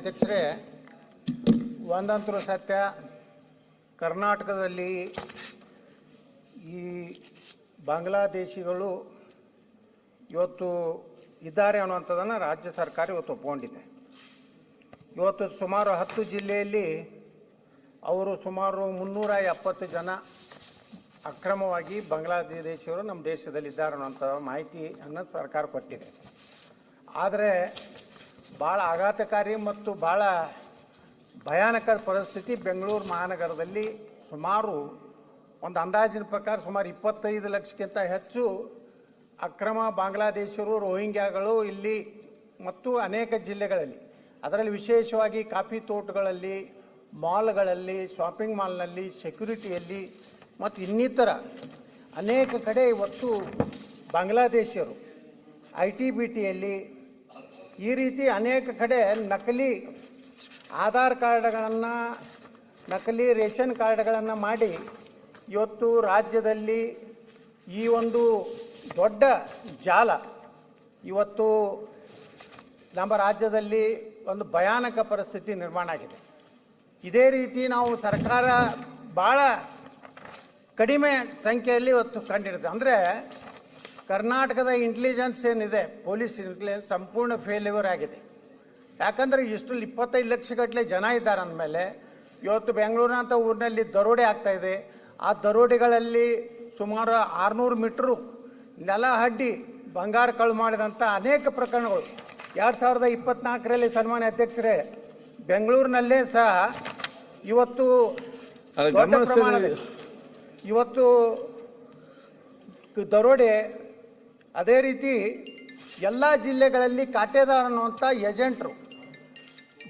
ಅಧ್ಯಕ್ಷರೇ, ಒಂದಂತೂ ಸತ್ಯ, ಕರ್ನಾಟಕದಲ್ಲಿ ಈ ಬಾಂಗ್ಲಾದೇಶಿಗಳು ಇವತ್ತು ಇದ್ದಾರೆ ಅನ್ನುವಂಥದ್ದನ್ನು ರಾಜ್ಯ ಸರ್ಕಾರ ಇವತ್ತು ಒಪ್ಪಿಕೊಂಡಿದೆ. ಇವತ್ತು ಸುಮಾರು 10 ಜಿಲ್ಲೆಯಲ್ಲಿ ಅವರು ಸುಮಾರು 370 ಜನ ಅಕ್ರಮವಾಗಿ ಬಾಂಗ್ಲಾದೇಶಿಯವರು ನಮ್ಮ ದೇಶದಲ್ಲಿದ್ದಾರೆ ಅನ್ನೋಂಥ ಮಾಹಿತಿಯನ್ನು ಸರ್ಕಾರ ಕೊಟ್ಟಿದೆ. ಆದರೆ ಭಾಳ ಆಘಾತಕಾರಿ ಮತ್ತು ಭಾಳ ಭಯಾನಕ ಪರಿಸ್ಥಿತಿ ಬೆಂಗಳೂರು ಮಹಾನಗರದಲ್ಲಿ ಸುಮಾರು ಒಂದು ಅಂದಾಜಿನ ಪ್ರಕಾರ ಸುಮಾರು 25 ಲಕ್ಷಕ್ಕಿಂತ ಹೆಚ್ಚು ಅಕ್ರಮ ಬಾಂಗ್ಲಾದೇಶರು ರೋಹಿಂಗ್ಯಾಗಳು ಇಲ್ಲಿ ಮತ್ತು ಅನೇಕ ಜಿಲ್ಲೆಗಳಲ್ಲಿ, ಅದರಲ್ಲಿ ವಿಶೇಷವಾಗಿ ಕಾಫಿ ತೋಟಗಳಲ್ಲಿ, ಮಾಲ್ಗಳಲ್ಲಿ, ಶಾಪಿಂಗ್ ಮಾಲ್ನಲ್ಲಿ, ಸೆಕ್ಯೂರಿಟಿಯಲ್ಲಿ ಮತ್ತು ಇನ್ನಿತರ ಅನೇಕ ಕಡೆ ಇವತ್ತು ಬಾಂಗ್ಲಾದೇಶಿಯರು ITBTಯಲ್ಲಿ ಈ ರೀತಿ ಅನೇಕ ಕಡೆ ನಕಲಿ ಆಧಾರ್ ಕಾರ್ಡ್ಗಳನ್ನು, ನಕಲಿ ರೇಷನ್ ಕಾರ್ಡ್ಗಳನ್ನು ಮಾಡಿ ಇವತ್ತು ರಾಜ್ಯದಲ್ಲಿ ಈ ಒಂದು ದೊಡ್ಡ ಜಾಲ ಇವತ್ತು ನಮ್ಮ ರಾಜ್ಯದಲ್ಲಿ ಒಂದು ಭಯಾನಕ ಪರಿಸ್ಥಿತಿ ನಿರ್ಮಾಣ ಆಗಿದೆ. ಇದೇ ರೀತಿ ನಾವು ಸರ್ಕಾರ ಭಾಳ ಕಡಿಮೆ ಸಂಖ್ಯೆಯಲ್ಲಿ ಇವತ್ತು ಕಂಡಿರುತ್ತೆ. ಅಂದರೆ ಕರ್ನಾಟಕದ ಇಂಟೆಲಿಜೆನ್ಸ್ ಏನಿದೆ, ಪೊಲೀಸ್ ಇಂಟೆಲಿಜೆನ್ಸ್ ಸಂಪೂರ್ಣ ಫೇಲ್ಯೂರ್ ಆಗಿದೆ. ಯಾಕಂದರೆ ಇಷ್ಟು 25 ಲಕ್ಷಗಟ್ಟಲೆ ಜನ ಇದ್ದಾರೆ ಅಂದಮೇಲೆ ಇವತ್ತು ಬೆಂಗಳೂರಿನಂಥ ಊರಿನಲ್ಲಿ ದರೋಡೆ ಆಗ್ತಾಯಿದೆ. ಆ ದರೋಡೆಗಳಲ್ಲಿ ಸುಮಾರು 600 ಮೀಟ್ರು ನೆಲ ಅಡ್ಡಿ ಬಂಗಾರ ಕಳು ಮಾಡಿದಂಥ ಅನೇಕ ಪ್ರಕರಣಗಳು 2024ರಲ್ಲಿ ಸನ್ಮಾನ್ಯ ಅಧ್ಯಕ್ಷರೇ ಬೆಂಗಳೂರಿನಲ್ಲೇ ಸಹ ಇವತ್ತು ದೊಡ್ಡ ಪ್ರಮಾಣದಲ್ಲಿ ಇವತ್ತು ದರೋಡೆ. ಅದೇ ರೀತಿ ಎಲ್ಲ ಜಿಲ್ಲೆಗಳಲ್ಲಿ ಕಾಟೇದಾರ್ ಅನ್ನುವಂಥ ಏಜೆಂಟ್ರು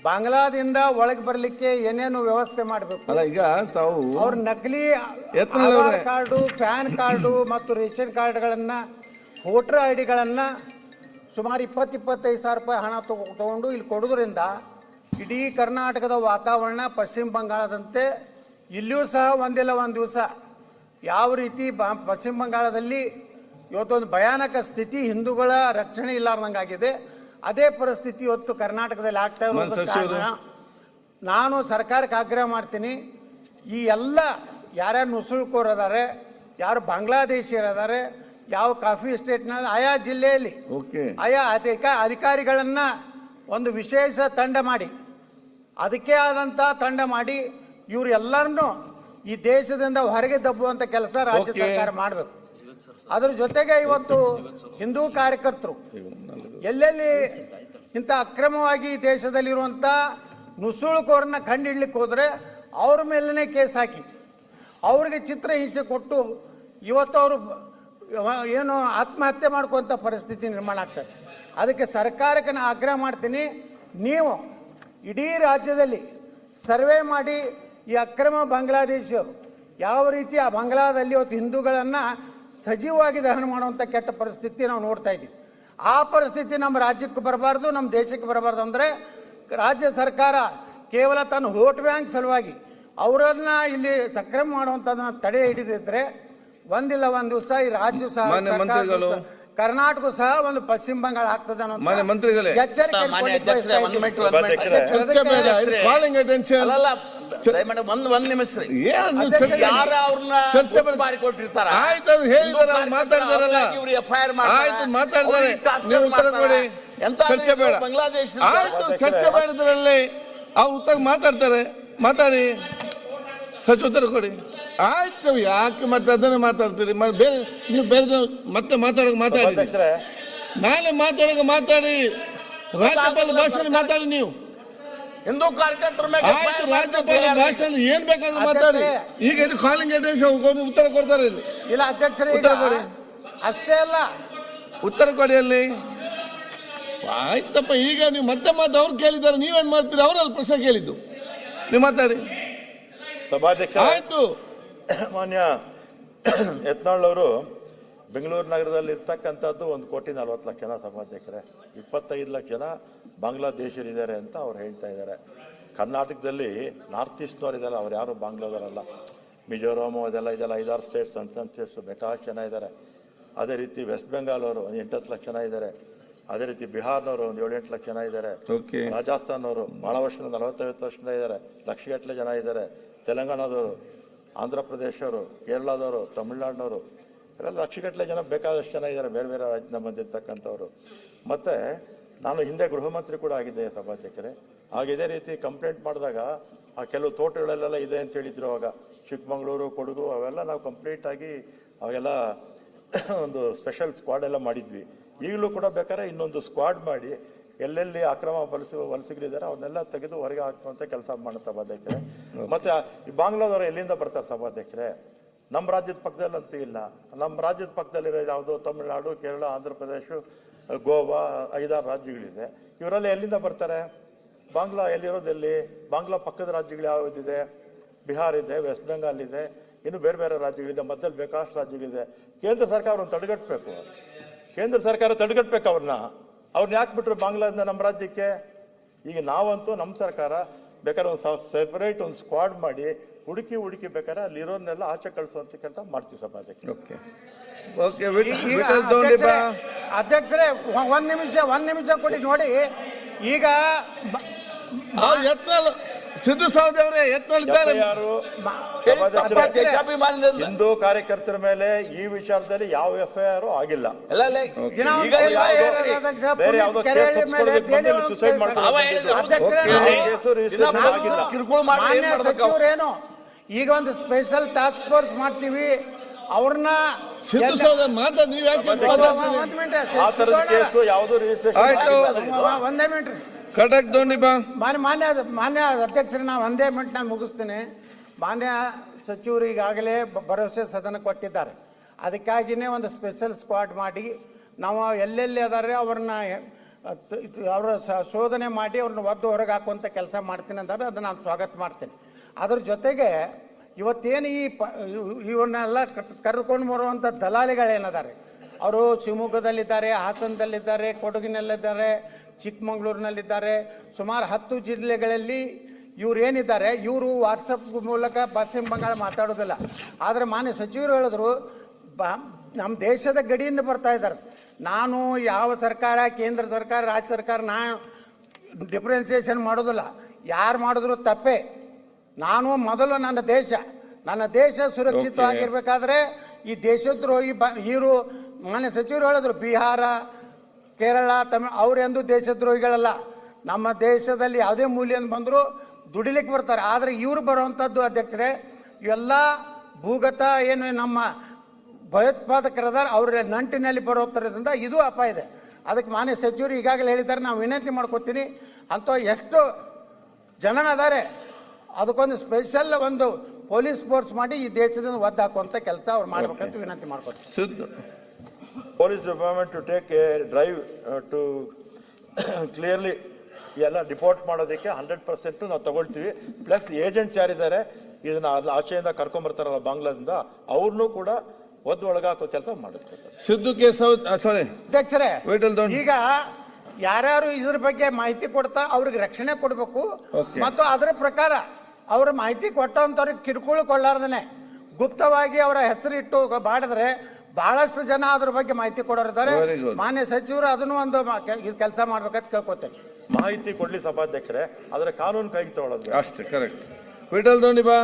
ಬಾಂಗ್ಲಾದಿಂದ ಒಳಗೆ ಬರಲಿಕ್ಕೆ ಏನೇನು ವ್ಯವಸ್ಥೆ ಮಾಡಬೇಕು, ಈಗ ತಾವು ಅವ್ರ ನಕಲಿ ಆಧಾರ್ ಕಾರ್ಡು, ಪ್ಯಾನ್ ಕಾರ್ಡು ಮತ್ತು ರೇಷನ್ ಕಾರ್ಡ್ಗಳನ್ನು, ವೋಟರ್ ID ಸುಮಾರು 20-25 ಸಾವಿರ ರೂಪಾಯಿ ಹಣ ತಗೊಂಡು ಇಲ್ಲಿ ಕೊಡೋದ್ರಿಂದ ಇಡೀ ಕರ್ನಾಟಕದ ವಾತಾವರಣ ಪಶ್ಚಿಮ ಬಂಗಾಳದಂತೆ ಇಲ್ಲಿಯೂ ಸಹ ಒಂದಿಲ್ಲ ಒಂದು ದಿವಸ ಯಾವ ರೀತಿ ಪಶ್ಚಿಮ ಬಂಗಾಳದಲ್ಲಿ ಇವತ್ತೊಂದು ಭಯಾನಕ ಸ್ಥಿತಿ, ಹಿಂದೂಗಳ ರಕ್ಷಣೆ ಇಲ್ಲಾರ್ದಂಗಾಗಿದೆ, ಅದೇ ಪರಿಸ್ಥಿತಿ ಇವತ್ತು ಕರ್ನಾಟಕದಲ್ಲಿ ಆಗ್ತಾ ಇರೋದ್ರ ಕಾರಣ ನಾನು ಸರ್ಕಾರಕ್ಕೆ ಆಗ್ರಹ ಮಾಡ್ತೀನಿ. ಈ ಎಲ್ಲ ಯಾರ್ಯಾರು ನುಸುಳುಕೋರದಾರೆ, ಯಾರು ಬಾಂಗ್ಲಾದೇಶಿಯರಿದ್ದಾರೆ, ಯಾವ ಕಾಫಿ ಎಸ್ಟೇಟ್ನ ಆಯಾ ಜಿಲ್ಲೆಯಲ್ಲಿ ಆಯಾ ಅಧಿಕಾರಿಗಳನ್ನು ಒಂದು ವಿಶೇಷ ತಂಡ ಮಾಡಿ, ಅದಕ್ಕೆ ಆದಂಥ ತಂಡ ಮಾಡಿ ಇವರೆಲ್ಲರನ್ನೂ ಈ ದೇಶದಿಂದ ಹೊರಗೆ ದಬ್ಬುವಂಥ ಕೆಲಸ ರಾಜ್ಯ ಸರ್ಕಾರ ಮಾಡಬೇಕು. ಅದ್ರ ಜೊತೆಗೆ ಇವತ್ತು ಹಿಂದೂ ಕಾರ್ಯಕರ್ತರು ಎಲ್ಲೆಲ್ಲಿ ಇಂಥ ಅಕ್ರಮವಾಗಿ ದೇಶದಲ್ಲಿರುವಂಥ ನುಸುಳುಕೋರನ್ನ ಕಂಡುಹಿಡ್ಲಿಕ್ಕೆ ಹೋದರೆ ಅವ್ರ ಮೇಲೇ ಕೇಸ್ ಹಾಕಿ ಅವ್ರಿಗೆ ಚಿತ್ರಹಿಂಸೆ ಕೊಟ್ಟು ಇವತ್ತು ಅವರು ಏನು ಆತ್ಮಹತ್ಯೆ ಮಾಡ್ಕೊಂಥ ಪರಿಸ್ಥಿತಿ ನಿರ್ಮಾಣ ಆಗ್ತದೆ. ಅದಕ್ಕೆ ಸರ್ಕಾರಕ್ಕೆ ನಾನು ಆಗ್ರಹ ಮಾಡ್ತೀನಿ, ನೀವು ಇಡೀ ರಾಜ್ಯದಲ್ಲಿ ಸರ್ವೆ ಮಾಡಿ ಈ ಅಕ್ರಮ ಬಾಂಗ್ಲಾದೇಶಿಯರು ಯಾವ ರೀತಿ ಆ ಬಾಂಗ್ಲಾದಲ್ಲಿ ಇವತ್ತು ಹಿಂದೂಗಳನ್ನು ಸಜೀವವಾಗಿ ದಹನ ಮಾಡುವಂಥ ಕೆಟ್ಟ ಪರಿಸ್ಥಿತಿ ನಾವು ನೋಡ್ತಾ ಇದ್ದೀವಿ. ಆ ಪರಿಸ್ಥಿತಿ ನಮ್ಮ ರಾಜ್ಯಕ್ಕೆ ಬರಬಾರ್ದು, ನಮ್ಮ ದೇಶಕ್ಕೆ ಬರಬಾರ್ದು. ಅಂದರೆ ರಾಜ್ಯ ಸರ್ಕಾರ ಕೇವಲ ತನ್ನ ವೋಟ್ ಬ್ಯಾಂಕ್ ಸಲುವಾಗಿ ಅವರನ್ನು ಇಲ್ಲಿ ಸಕ್ರಮ ಮಾಡುವಂಥದ್ದನ್ನು ತಡೆ ಹಿಡಿದಿದ್ರೆ ಒಂದಿಲ್ಲ ಒಂದು ದಿವಸ ಈ ರಾಜ್ಯ ಸಹ ಕರ್ನಾಟಕ ಸಹ ಒಂದು ಪಶ್ಚಿಮ ಬಂಗಾಳ ಆಗ್ತದೆ ಅನ್ನೋ ಎಚ್ಚರಿಕೆ. ಒಂದ್ ನಿಮಿಷ ಬಾಂಗ್ಲಾದೇಶ ಚರ್ಚೆ ಮಾಡಿದ್ರಲ್ಲಿ ಅವ್ರು ಉತ್ತರ ಮಾತಾಡ್ತಾರೆ, ಮಾತಾಡಿ ಸಚೋತ್ತರ ಕೊಡಿ. ಆಯ್ತು, ಯಾಕೆ ಮತ್ತೆ ಅದನ್ನೇ ಮಾತಾಡ್ತೀರಿ? ಬೇರೆ ನೀವು ಬೇರೆ ಮತ್ತೆ ಮಾತಾಡೋಕೆ ಮಾತಾಡಿ, ನಾಳೆ ಮಾತಾಡೋಕೆ ಮಾತಾಡಿ, ರಾಜ್ಯಪಾಲ ಭಾಷಣ ಮಾತಾಡಿ. ನೀವು ಹಿಂದೂ ಕಾರ್ಯಕರ್ತರ ಆಯ್ತು, ರಾಜ್ಯಪಾಲ ಭಾಷಣ ಏನ್ ಬೇಕಾದ್ರೂ ಮಾತಾಡಿ. ಈಗ ಇದು ಕಾಲಿಂಗ್ ಅಟೆನ್ಷನ್ ಉತ್ತರ ಕೊಡ್ತಾರೆ ಇಲ್ಲಿ. ಇಲ್ಲ ಅಧ್ಯಕ್ಷರೇ, ಉತ್ತರ ಕೊಡಿ. ಅಷ್ಟೇ ಅಲ್ಲ, ಉತ್ತರ ಕೊಡಿ ಅಲ್ಲಿ. ಆಯ್ತಪ್ಪ, ಈಗ ನೀವು ಮತ್ತೆ ಅವ್ರು ಕೇಳಿದ್ದಾರೆ, ನೀವೇನ್ ಮಾಡ್ತೀರಿ? ಅವರಲ್ಲಿ ಪ್ರಶ್ನೆ ಕೇಳಿದ್ದು, ನೀವು ಮಾತಾಡಿ. ಸಭಾಧ್ಯಕ್ಷ ಆಯ್ತು. ಮಾನ್ಯ ಯತ್ನಾಳ್ ಅವರು ಬೆಂಗಳೂರು ನಗರದಲ್ಲಿ ಇರ್ತಕ್ಕಂಥದ್ದು 1,40,00,000 ಜನ ಸಭಾಧ್ಯಕ್ಷರೇ, 25 ಲಕ್ಷ ಜನ ಬಾಂಗ್ಲಾದೇಶರಿದ್ದಾರೆ ಅಂತ ಅವ್ರು ಹೇಳ್ತಾ ಇದ್ದಾರೆ. ಕರ್ನಾಟಕದಲ್ಲಿ ನಾರ್ತ್ ಈಸ್ಟ್ನವ್ರು ಇದ್ದಾರೆ, ಅವ್ರು ಯಾರು ಬಾಂಗ್ಲಾದವರಲ್ಲ. ಮಿಜೋರಾಮು ಅದೆಲ್ಲ 5-6 ಸ್ಟೇಟ್ಸ್, ಸಣ್ಣ ಸಣ್ಣ ಸ್ಟೇಟ್ಸು ಬೇಕಾದಷ್ಟು ಜನ ಇದ್ದಾರೆ. ಅದೇ ರೀತಿ ವೆಸ್ಟ್ ಬೆಂಗಾಲ್ ಅವರು 8-10 ಲಕ್ಷ ಜನ ಇದ್ದಾರೆ. ಅದೇ ರೀತಿ ಬಿಹಾರ್ನವರು ಒಂದು 7-8 ಲಕ್ಷ ಜನ ಇದ್ದಾರೆ. ಓಕೆ. ರಾಜಸ್ಥಾನವರು ಬಹಳ ವರ್ಷದಿಂದ 40-50 ವರ್ಷದಿಂದ ಇದ್ದಾರೆ, ಲಕ್ಷಗಟ್ಟಲೆ ಜನ ಇದ್ದಾರೆ. ತೆಲಂಗಾಣದವರು, ಆಂಧ್ರ ಪ್ರದೇಶವರು, ಕೇರಳದವರು, ತಮಿಳುನಾಡಿನವರು ಇವರೆಲ್ಲ ಲಕ್ಷಗಟ್ಟಲೆ ಜನ, ಬೇಕಾದಷ್ಟು ಜನ ಇದ್ದಾರೆ ಬೇರೆ ಬೇರೆ ರಾಜ್ಯದಿಂದ ಬಂದಿರ್ತಕ್ಕಂಥವ್ರು. ಮತ್ತು ನಾನು ಹಿಂದೆ ಗೃಹ ಮಂತ್ರಿ ಕೂಡ ಆಗಿದ್ದೆ ಸಭಾಧ್ಯಕ್ಷರೇ. ಆಗ ಇದೇ ರೀತಿ ಕಂಪ್ಲೇಂಟ್ ಮಾಡಿದಾಗ ಆ ಕೆಲವು ತೋಟಗಳಲ್ಲೆಲ್ಲ ಇದೆ ಅಂತ ಹೇಳಿದ್ರು. ಅವಾಗ ಚಿಕ್ಕಮಗಳೂರು, ಕೊಡಗು ಅವೆಲ್ಲ ನಾವು ಕಂಪ್ಲೀಟ್ ಆಗಿ ಅವೆಲ್ಲ ಒಂದು ಸ್ಪೆಷಲ್ ಸ್ಕ್ವಾಡ್ ಎಲ್ಲ ಮಾಡಿದ್ವಿ. ಈಗಲೂ ಕೂಡ ಬೇಕಾದ್ರೆ ಇನ್ನೊಂದು ಸ್ಕ್ವಾಡ್ ಮಾಡಿ ಎಲ್ಲೆಲ್ಲಿ ಅಕ್ರಮ ವಲಸಿಗರಿದ್ದಾರೆ ಅವನ್ನೆಲ್ಲ ತೆಗೆದು ಹೊರಗೆ ಹಾಕುವಂತ ಕೆಲಸ ಮಾಡುತ್ತೆ ಸಭಾಧ್ಯಕ್ಷರೇ. ಮತ್ತೆ ಈ ಬಾಂಗ್ಲಾದವರು ಎಲ್ಲಿಂದ ಬರ್ತಾರೆ ಸಭಾಧ್ಯಕ್ಷರೇ? ನಮ್ಮ ರಾಜ್ಯದ ಪಕ್ಕದಲ್ಲಂತೂ ಇಲ್ಲ. ನಮ್ಮ ರಾಜ್ಯದ ಪಕ್ಕದಲ್ಲಿರೋ ಯಾವುದೋ ತಮಿಳುನಾಡು, ಕೇರಳ, ಆಂಧ್ರ ಪ್ರದೇಶ, ಗೋವಾ 5-6 ರಾಜ್ಯಗಳಿದೆ. ಇವರೆಲ್ಲ ಎಲ್ಲಿಂದ ಬರ್ತಾರೆ? ಬಾಂಗ್ಲಾ ಎಲ್ಲಿರೋದೆಲ್ಲಿ? ಬಾಂಗ್ಲಾ ಪಕ್ಕದ ರಾಜ್ಯಗಳು ಯಾವುದಿದೆ? ಬಿಹಾರ್ ಇದೆ, ವೆಸ್ಟ್ ಬೆಂಗಾಲ್ ಇದೆ, ಇನ್ನು ಬೇರೆ ಬೇರೆ ರಾಜ್ಯಗಳಿದೆ, ಮಧ್ಯದಲ್ಲಿ ಬೇಕಾದಷ್ಟು ರಾಜ್ಯಗಳಿದೆ. ಕೇಂದ್ರ ಸರ್ಕಾರ ಅವ್ರನ್ನ ತಡೆಗಟ್ಟಬೇಕು. ಕೇಂದ್ರ ಸರ್ಕಾರ ತಡೆಗಟ್ಟಬೇಕು ಅವ್ರನ್ನ ಯಾಕೆ ಬಿಟ್ರು ಬಾಂಗ್ಲಾದಿಂದ ನಮ್ಮ ರಾಜ್ಯಕ್ಕೆ? ಈಗ ನಾವಂತೂ ನಮ್ಮ ಸರ್ಕಾರ ಬೇಕಾದ್ರೆ ಒಂದು ಸೆಪರೇಟ್ ಒಂದು ಸ್ಕ್ವಾಡ್ ಮಾಡಿ ಹುಡುಕಿ ಬೇಕಾದ್ರೆ ಅಲ್ಲಿರೋರ್ನೆಲ್ಲ ಆಚೆ ಕಳಿಸುವಂತ ಕೆಲಸ ಮಾಡ್ತೀವಿ ಸಭಾಧ್ಯಕ್ಷ. Okay okay. ಅಧ್ಯಕ್ಷರೇ ಒಂದ್ ನಿಮಿಷ ಕೊಡಿ ನೋಡಿ. ಈಗ ಸಿದ್ದು ಸವದಿ ಅವರೇ ಯತ್ನಲ್ಲಿದ್ದಾರೆ. ಹಿಂದೂ ಕಾರ್ಯಕರ್ತರ ಮೇಲೆ ಈ ವಿಚಾರದಲ್ಲಿ ಯಾವ FIR ಆಗಿಲ್ಲ. ಬೇರೆ ಯಾವುದೋ ಸುಸೈಡ್ ಸಚಿವರೇನು ಈಗ ಒಂದು ಸ್ಪೆಷಲ್ ಟಾಸ್ಕ್ ಫೋರ್ಸ್ ಮಾಡ್ತೀವಿ ಅವ್ರನ್ನ. ಸಿದ್ದು ಸವದಿ ಮಾತ್ರ ನೀವು ಯಾಕೆ ಯಾವುದು ರಿಜಿಸ್ಟ್ರೇಷನ್? ಒಂದೇ ಮಿನಿಟ್ ಕಟಕ್ ದೋಂಡಿಬಾ. ಮಾನ್ಯ ಅಧ್ಯಕ್ಷರು, ನಾವು ಒಂದೇ ಮಿನಿಟ್ ನಾನು ಮುಗಿಸ್ತೀನಿ. ಮಾನ್ಯ ಸಚಿವರು ಈಗಾಗಲೇ ಭರವಸೆ ಸದನ ಕೊಟ್ಟಿದ್ದಾರೆ. ಅದಕ್ಕಾಗಿಯೇ ಒಂದು ಸ್ಪೆಷಲ್ ಸ್ಕ್ವಾಡ್ ಮಾಡಿ ನಾವು ಎಲ್ಲೆಲ್ಲಿ ಅದಾರೆ ಅವ್ರನ್ನ ಶೋಧನೆ ಮಾಡಿ ಅವ್ರನ್ನ ಒದ್ದು ಹೊರಗೆ ಹಾಕುವಂಥ ಕೆಲಸ ಮಾಡ್ತೀನಿ ಅಂತಾರೆ. ಅದನ್ನು ನಾನು ಸ್ವಾಗತ ಮಾಡ್ತೀನಿ. ಅದ್ರ ಜೊತೆಗೆ ಇವತ್ತೇನು ಇವನ್ನೆಲ್ಲ ಕರೆದುಕೊಂಡು ಬರುವಂಥ ದಲಾಲಿಗಳೇನಿದ್ದಾರೆ, ಅವರು ಶಿವಮೊಗ್ಗದಲ್ಲಿದ್ದಾರೆ, ಹಾಸನದಲ್ಲಿದ್ದಾರೆ, ಕೊಡಗಿನಲ್ಲಿದ್ದಾರೆ, ಚಿಕ್ಕಮಗಳೂರಿನಲ್ಲಿದ್ದಾರೆ, ಸುಮಾರು 10 ಜಿಲ್ಲೆಗಳಲ್ಲಿ ಇವ್ರು ಏನಿದ್ದಾರೆ, ಇವರು ವಾಟ್ಸಪ್ ಮೂಲಕ ಪಶ್ಚಿಮ ಬಂಗಾಳ ಮಾತಾಡೋದಿಲ್ಲ. ಆದರೆ ಮಾನ್ಯ ಸಚಿವರು ಹೇಳಿದ್ರು ನಮ್ಮ ದೇಶದ ಗಡಿಯಿಂದ ಬರ್ತಾ ಇದ್ದಾರೆ. ನಾನು ಯಾವ ಸರ್ಕಾರ, ಕೇಂದ್ರ ಸರ್ಕಾರ, ರಾಜ್ಯ ಸರ್ಕಾರ, ನಾನು ಡಿಫ್ರೆನ್ಸಿಯೇಷನ್ ಮಾಡೋದಿಲ್ಲ. ಯಾರು ಮಾಡಿದ್ರು ತಪ್ಪೇ. ನಾನು ಮೊದಲು ನನ್ನ ದೇಶ ಸುರಕ್ಷಿತವಾಗಿರ್ಬೇಕಾದ್ರೆ ಈ ದೇಶದ್ರೋಹಿ ಇವರು ಮಾನ್ಯ ಸಚಿವರು ಹೇಳಿದ್ರು ಬಿಹಾರ, ಕೇರಳ, ತಮಿಳು ಅವರೆಂದು ದೇಶದ್ರೋಹಿಗಳಲ್ಲ. ನಮ್ಮ ದೇಶದಲ್ಲಿ ಯಾವುದೇ ಮೂಲೆಯಿಂದ ಬಂದರೂ ದುಡಿಲಿಕ್ಕೆ ಬರ್ತಾರೆ. ಆದರೆ ಇವರು ಬರುವಂಥದ್ದು ಅಧ್ಯಕ್ಷರೇ ಇವೆಲ್ಲ ಭೂಗತ ಏನು ನಮ್ಮ ಭಯೋತ್ಪಾದಕರದಾರ ಅವರ ನಂಟಿನಲ್ಲಿ ಬರೋದ್ರಿಂದ ಇದು ಅಪಾಯ ಇದೆ. ಅದಕ್ಕೆ ಮಾನ್ಯ ಸಚಿವರು ಈಗಾಗಲೇ ಹೇಳಿದ್ದಾರೆ. ನಾವು ವಿನಂತಿ ಮಾಡ್ಕೊತೀನಿ, ಅಂತ ಎಷ್ಟು ಜನ ಅದಾರೆ ಅದಕ್ಕೊಂದು ಸ್ಪೆಷಲ್ ಒಂದು ಪೊಲೀಸ್ ಫೋರ್ಸ್ ಮಾಡಿ ಈ ದೇಶದಿಂದ ಒದ್ದು ಹಾಕುವಂಥ ಕೆಲಸ ಅವ್ರು ಮಾಡ್ಬೇಕಂತ ವಿನಂತಿ ಮಾಡ್ಕೊತೀನಿ. Police department to take a drive to clearly ಎಲ್ಲ ಡಿಪೋರ್ಟ್ ಮಾಡೋದಕ್ಕೆ 100% ನಾವು ತಗೊಳ್ತೀವಿ. ಪ್ಲಸ್ ಏಜೆಂಟ್ಸ್ ಯಾರಿದ್ದಾರೆ ಇದನ್ನ ಆಚೆಯಿಂದ ಕರ್ಕೊಂಡ್ಬರ್ತಾರಲ್ಲ ಬಾಂಗ್ಲಾದಿಂದ, ಅವ್ರನ್ನೂ ಕೂಡ ಒದ್ದು ಒಳಗಾಕೋ ಕೆಲಸ ಮಾಡುತ್ತೆ. ಸಿದ್ದು ಸಾರಿ ಅಧ್ಯಕ್ಷರೇ, ಈಗ ಯಾರ್ಯಾರು ಇದ್ರ ಬಗ್ಗೆ ಮಾಹಿತಿ ಕೊಡ್ತಾ ಅವ್ರಿಗೆ ರಕ್ಷಣೆ ಕೊಡಬೇಕು. ಮತ್ತು ಅದರ ಪ್ರಕಾರ ಅವ್ರ ಮಾಹಿತಿ ಕೊಟ್ಟಂತವ್ರಿಗೆ ಕಿರುಕುಳ ಕೊಳ್ಳಾರ್ದನೆ ಗುಪ್ತವಾಗಿ ಅವರ ಹೆಸರಿಟ್ಟು ಮಾಡಿದ್ರೆ ಬಹಳಷ್ಟು ಜನ ಅದ್ರ ಬಗ್ಗೆ ಮಾಹಿತಿ ಕೊಡೋರಿದ್ದಾರೆ. ಮಾನ್ಯ ಸಚಿವರು ಅದನ್ನು ಒಂದು ಕೆಲಸ ಮಾಡ್ಬೇಕಂತ ಕೇಳ್ಕೊತೇನೆ. ಮಾಹಿತಿ ಕೊಡ್ಲಿ ಸಭಾಧ್ಯಕ್ಷರೇ, ಆದ್ರೆ ಕಾನೂನು ಕೈಗೆ ತಗೊಳ್ಳೋದು ಅಷ್ಟೇ. ಕರೆಕ್ಟ್. ವಿಠಲ್ ದೋಂಡಿಬಾ.